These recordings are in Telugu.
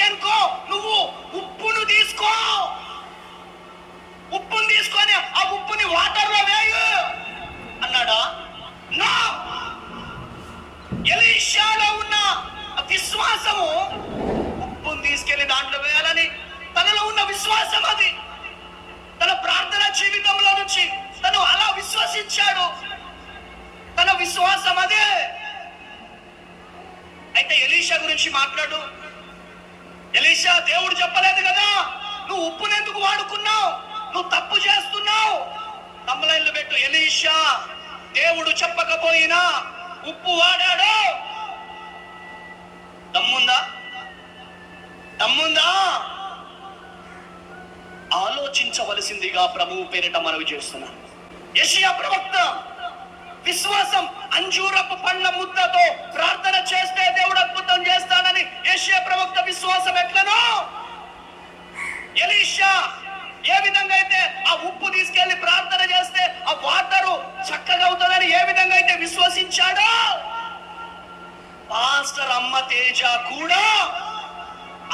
ఓకేనుకో, నువ్వు ఉప్పును తీసుకో, ఉప్పును తీసుకొని ఆ ఉప్పుని వాటర్లో వేయు అన్నాడా? నో. ఎలీషాలో ఉన్న విశ్వాసము ఉప్పును తీసుకెళ్లి దాంట్లో వేయాలని తనలో ఉన్న విశ్వాసం, అది తన ప్రార్థన జీవితంలో నుంచి తను అలా విశ్వసించాడు. తన విశ్వాసం అదే. అయితే ఎలీషా గురించి మాట్లాడు. ఎలీషా, దేవుడు చెప్పలేదు కదా నువ్వు ఉప్పును ఎందుకు వాడుకున్నావు, నువ్వు తప్పు చేస్తున్నావు. తమ్ములైన్లు పెట్టు. ఎలీషా దేవుడు చెప్పకపోయినా ఉప్పు వాడాడు. దమ్ముందా? ఆలోచించవలసిందిగా ప్రభువు పేరిట మనవి చేస్తున్నాను. యెషయా ప్రవక్త విశ్వాసం, అంజూరపు పండ్ల ముద్దతో ప్రార్థన చేస్తే దేవుడు అద్భుతం చేస్తానని యెషయా ప్రవక్త విశ్వాసం ఎట్లనో, ఎలీషా ఏ విధంగా అయితే ఆ ఉప్పు తీసుకెళ్లి ప్రార్థన చేస్తే ఆ వాటరు చక్కగా అవుతుందని ఏ విధంగా అయితే విశ్వసించాడో, పాస్టర్ అమ్మ తేజ కూడా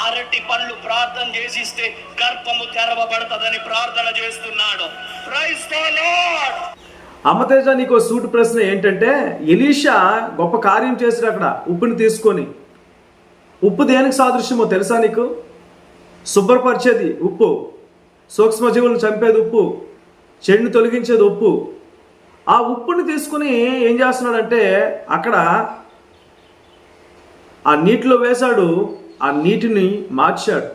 అరటి పళ్ళు ప్రార్థన చేసిస్తే గర్భము తెరవబడతదని ప్రార్థన చేస్తున్నాడు. Praise the lord. అమ్మతేజ, నీకు సూటి ప్రశ్న ఏంటంటే, ఎలీషా గొప్ప కార్యం చేశాడు అక్కడ ఉప్పుని తీసుకొని. ఉప్పు దేనికి సాదృశ్యమో తెలుసా నీకు? శుభ్రపరిచేది ఉప్పు, సూక్ష్మజీవులను చంపేది ఉప్పు, చెడుని తొలగించేది ఉప్పు. ఆ ఉప్పుని తీసుకుని ఏం చేస్తున్నాడంటే అక్కడ ఆ నీటిలో వేశాడు, ఆ నీటిని మార్చాడు.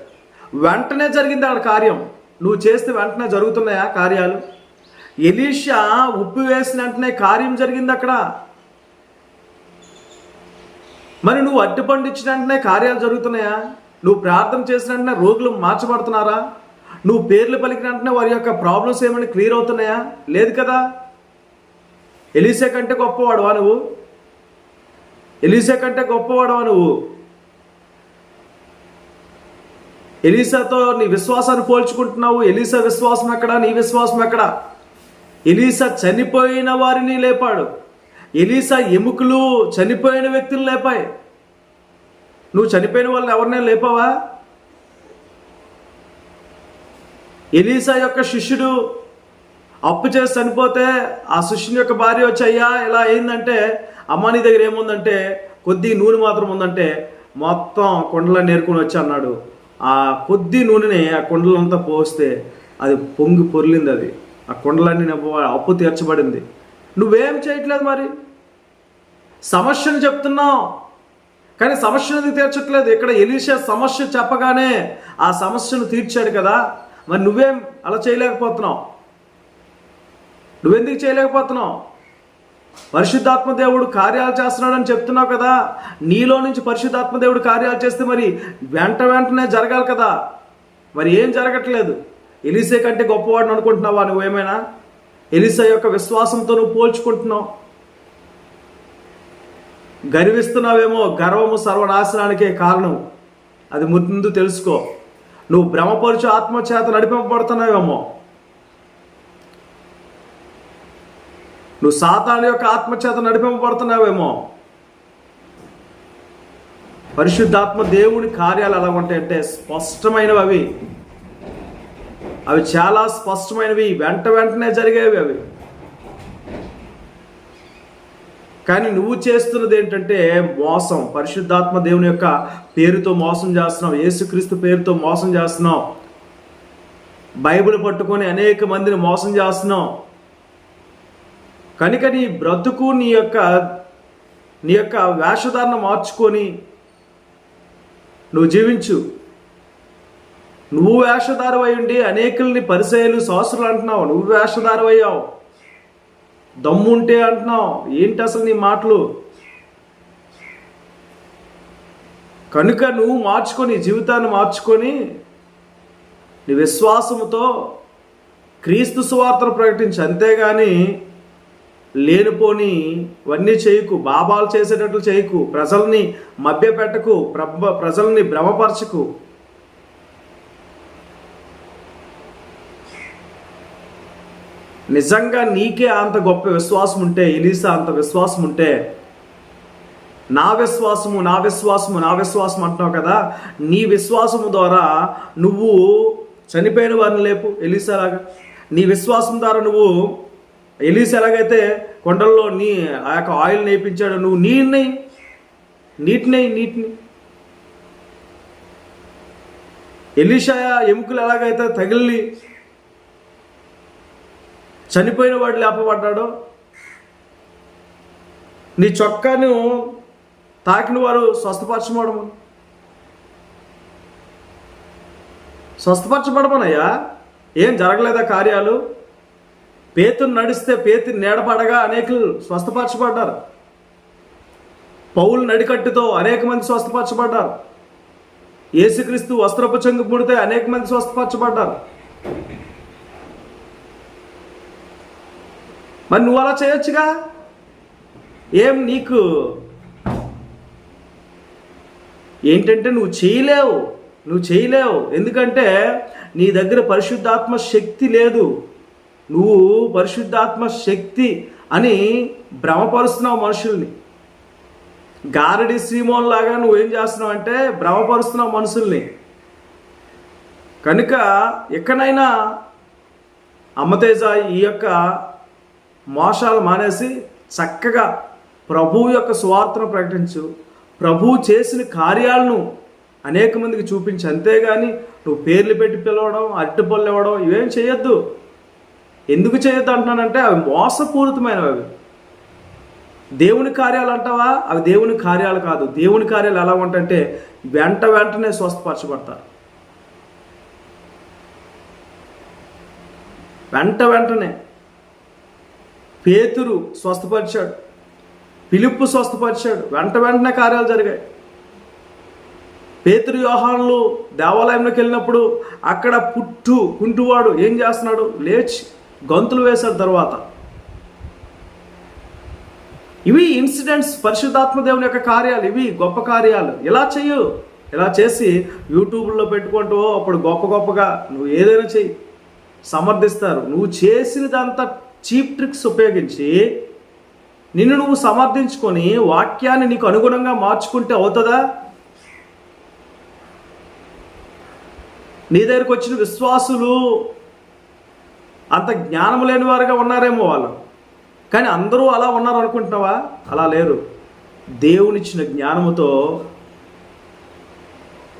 వెంటనే జరిగింది అక్కడ కార్యం. నువ్వు చేస్తే వెంటనే జరుగుతున్నాయా కార్యాలు? ఎలీషా ఉప్పు వేసిన వెంటనే కార్యం జరిగింది అక్కడ. మరి నువ్వు అట్టిపండు ఇచ్చిన వెంటనే కార్యాలు జరుగుతున్నాయా? నువ్వు ప్రార్థన చేసిన వెంటనే రోగులు మార్చబడుతున్నారా? నువ్వు పేర్లు పలికిన వెంటనే వారి యొక్క ప్రాబ్లమ్స్ ఏమైనా క్లియర్ అవుతున్నాయా? లేదు కదా. ఎలీషా కంటే గొప్పవాడువా నువ్వు? ఎలీషా కంటే గొప్పవాడువా నువ్వు? ఎలీషాతో నీ విశ్వాసాన్ని పోల్చుకుంటున్నావు. ఎలీషా విశ్వాసం ఎక్కడ, నీ విశ్వాసం ఎక్కడ? ఎలీషా చనిపోయిన వారిని లేపాడు. ఎలీషా ఎముకలు చనిపోయిన వ్యక్తులు లేపాయి. నువ్వు చనిపోయిన వాళ్ళని ఎవరినైనా లేపావా? ఎలీషా యొక్క శిష్యుడు అప్పు చేసి చనిపోతే ఆ శిష్యుని యొక్క భార్య వచ్చి, అయ్యా ఇలా అయిందంటే, అమ్మ నీ దగ్గర ఏముందంటే కొద్ది నూనె మాత్రం ఉందంటే మొత్తం కుండలన్నీ నేర్కొని వచ్చి అన్నాడు. ఆ కొద్ది నూనెని ఆ కుండలంతా పోస్తే అది పొంగి పొర్లింది. అది ఆ కుండలన్నీ అప్పు తీర్చబడింది. నువ్వేం చేయట్లేదు. మరి సమస్యను చెప్తున్నావు కానీ సమస్యను తీర్చట్లేదు. ఇక్కడ ఎలీషా సమస్య చెప్పగానే ఆ సమస్యను తీర్చాడు కదా, మరి నువ్వేం అలా చేయలేకపోతున్నావు? నువ్వెందుకు చేయలేకపోతున్నావు? పరిశుద్ధాత్మ దేవుడు కార్యాలు చేస్తున్నాడని చెప్తున్నావు కదా. నీలో నుంచి పరిశుద్ధాత్మ దేవుడు కార్యాలు చేస్తే మరి వెంటనే జరగాలి కదా. మరి ఏం జరగట్లేదు. ఎలీషా కంటే గొప్పవాడిని అనుకుంటున్నావా నువ్వేమైనా? ఎలీషా యొక్క విశ్వాసంతో నువ్వు పోల్చుకుంటున్నావు. గర్విస్తున్నావేమో. గర్వము సర్వనాశనానికే కారణం. అది ముందు తెలుసుకో. నువ్వు భ్రమపరుచు ఆత్మచేత నడిపింపబడుతున్నావేమో. నువ్వు సాతాను యొక్క ఆత్మచేత నడిపింపబడుతున్నావేమో. పరిశుద్ధాత్మ దేవుని కార్యాలు ఎలా ఉంటాయంటే స్పష్టమైనవి. అవి చాలా స్పష్టమైనవి, వెంటనే జరిగేవి అవి. కానీ నువ్వు చేస్తున్నది ఏంటంటే మోసం. పరిశుద్ధాత్మ దేవుని యొక్క పేరుతో మోసం చేస్తున్నావు. యేసుక్రీస్తు పేరుతో మోసం చేస్తున్నావు. బైబిల్ పట్టుకొని అనేక మందిని మోసం చేస్తున్నావు. కనుక నీ బ్రతుకు నీ యొక్క వేషధారణ మార్చుకొని నువ్వు జీవించు. నువ్వు వేషధారవై ఉండి అనేకుల్ని పరిసయ్యులు శాస్త్రులు అంటున్నావు. నువ్వు వేషధారవయ్యావు. దమ్ముంటే అంటున్నావు. ఏంటి అసలు నీ మాటలు? కనుక నువ్వు మార్చుకొని, జీవితాన్ని మార్చుకొని నీ విశ్వాసముతో క్రీస్తు సువార్తను ప్రకటించు. అంతేగాని లేనిపోని ఇవన్నీ చేయకు. బాబాలు చేసేటట్లు చేయకు. ప్రజల్ని మభ్యపెట్టకు. ప్రజల్ని భ్రమపరచకు. నిజంగా నీకే అంత గొప్ప విశ్వాసం ఉంటే, ఎలీషా అంత విశ్వాసం ఉంటే, నా విశ్వాసము నా విశ్వాసము నా విశ్వాసం అంటున్నావు కదా, నీ విశ్వాసము ద్వారా నువ్వు చనిపోయిన వారిని లేపు ఎలీసాలాగా. నీ విశ్వాసం ద్వారా నువ్వు ఎలీసా ఎలాగైతే కొండల్లో ఆ యొక్క ఆయిల్ నేర్పించాడు, నువ్వు నీటిని ఎలీషా ఎముకలు ఎలాగైతే తగిలి చనిపోయిన వాడు లేపబడ్డాడో, నీ చొక్కాను తాకిన వారు స్వస్థపరచబడమనయ్యా. ఏం జరగలేదా కార్యాలు? పేతురు నడిస్తే పేతురు నీడపడగా అనేకులు స్వస్థపరచబడ్డారు. పౌలు నడికట్టుతో అనేక మంది స్వస్థపరచబడ్డారు. యేసుక్రీస్తు వస్త్రపు చెంగు పుడితే అనేక మంది స్వస్థపరచబడ్డారు. మరి నువ్వు అలా చేయొచ్చుగా. ఏం నీకు ఏంటంటే నువ్వు చేయలేవు. ఎందుకంటే నీ దగ్గర పరిశుద్ధాత్మ శక్తి లేదు. నువ్వు పరిశుద్ధాత్మ శక్తి అని భ్రమపరుస్తున్నావు మనుషుల్ని. గారడి శ్రీమోన్ లాగా నువ్వేం చేస్తున్నావు అంటే భ్రమపరుస్తున్నావు మనుషుల్ని. కనుక ఎక్కడైనా అమ్మతేజ ఈ యొక్క మోసాలు మానేసి చక్కగా ప్రభువు యొక్క సువార్తను ప్రకటించు. ప్రభువు చేసిన కార్యాలను అనేక మందికి చూపించి. అంతేగాని నువ్వు పేర్లు పెట్టి పిలవడం, అరటిపళ్ళు ఇవ్వడం ఇవేం చేయొద్దు. ఎందుకు చేయొద్దు అంటున్నానంటే అవి మోసపూరితమైనవి. అవి దేవుని కార్యాలు అంటావా? అవి దేవుని కార్యాలు కాదు. దేవుని కార్యాలు ఎలా ఉంటాయంటే వెంటనే స్వస్థపరచబడతారు. వెంటనే పేతురు స్వస్థపరిచాడు, ఫిలిప్పు స్వస్థపరిచాడు, వెంటనే కార్యాలు జరిగాయి. పేతురు యోహానులు దేవాలయంలోకి వెళ్ళినప్పుడు అక్కడ కుంటువాడు ఏం చేస్తున్నాడు? లేచి గంతులు వేశాడు. తర్వాత ఇవి ఇన్సిడెంట్స్, పరిశుద్ధాత్మ దేవుని యొక్క కార్యాలు. ఇవి గొప్ప కార్యాలు. ఇలా చేసి యూట్యూబ్లో పెట్టుకుంటూ అప్పుడు గొప్పగా నువ్వు ఏదైనా చెయ్యి, సమర్థిస్తారు. నువ్వు చేసినదంతా చీప్ ట్రిక్స్ ఉపయోగించి నిన్ను నువ్వు సమర్థించుకొని వాక్యాన్ని నీకు అనుగుణంగా మార్చుకుంటే అవుతుందా? నీ దగ్గరకు వచ్చిన విశ్వాసులు అంత జ్ఞానం లేని వారుగా ఉన్నారేమో వాళ్ళు, కానీ అందరూ అలా ఉన్నారు అనుకుంటున్నావా? అలా లేరు. దేవునిచ్చిన జ్ఞానముతో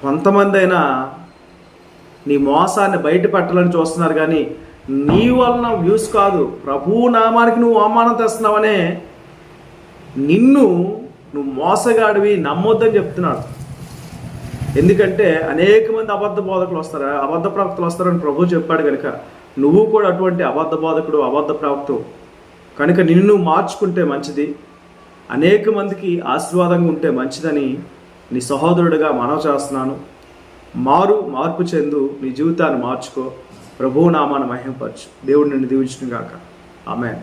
కొంతమంది అయినా నీ మోసాన్ని బయట పెట్టాలని చూస్తున్నారు, కానీ నీ వలన వ్యూస్ కాదు, ప్రభువు నామానికి నువ్వు అవమానం తెస్తున్నావనే నువ్వు మోసగాడివి, నమ్మొద్దని చెప్తున్నాడు. ఎందుకంటే అనేక మంది అబద్ధ బోధకులు వస్తారు, అబద్ధ ప్రవక్తలు వస్తారని ప్రభువు చెప్పాడు. కనుక నువ్వు కూడా అటువంటి అబద్ధ బోధకుడు, అబద్ధ ప్రవక్తు కనుక నిన్ను మార్చుకుంటే మంచిది, అనేక మందికి ఆశీర్వాదంగా ఉంటే మంచిదని నీ సహోదరుడిగా మనవి చేస్తున్నాను. మార్పు చెందు, నీ జీవితాన్ని మార్చుకో, ప్రభువు నామాన్ని మహిమపరచు. దేవుడు నిన్ను దీవించును గాక. ఆమేన్.